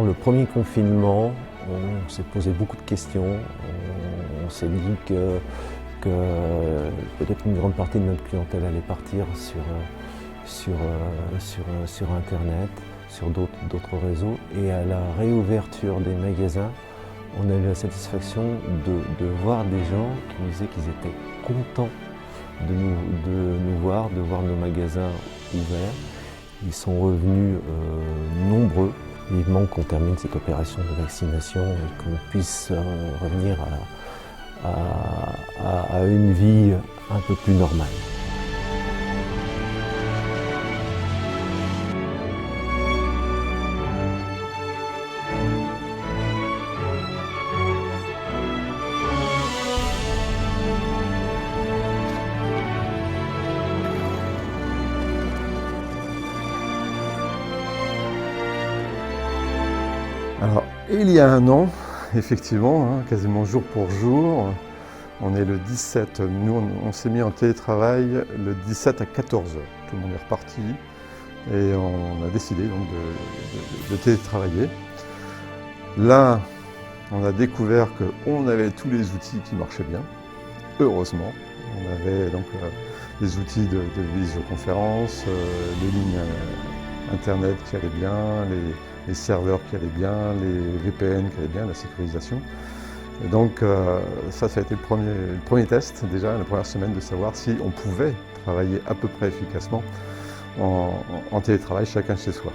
le premier confinement, on s'est posé beaucoup de questions. On s'est dit que peut-être une grande partie de notre clientèle allait partir sur Internet, sur d'autres réseaux. Et à la réouverture des magasins, on a eu la satisfaction de voir des gens qui nous disaient qu'ils étaient contents de nous voir, de voir nos magasins ouverts. Ils sont revenus nombreux. Vivement qu'on termine cette opération de vaccination et qu'on puisse revenir à une vie un peu plus normale. Alors, il y a un an, effectivement, quasiment jour pour jour, on est le 17, nous on s'est mis en télétravail le 17 à 14h. Tout le monde est reparti et on a décidé donc de télétravailler. Là, on a découvert qu'on avait tous les outils qui marchaient bien, heureusement. On avait donc les outils de visioconférence, les lignes Internet qui allaient bien, les serveurs qui allaient bien, les VPN qui allaient bien, la sécurisation. Et donc ça a été le premier test déjà, la première semaine, de savoir si on pouvait travailler à peu près efficacement en télétravail, chacun chez soi.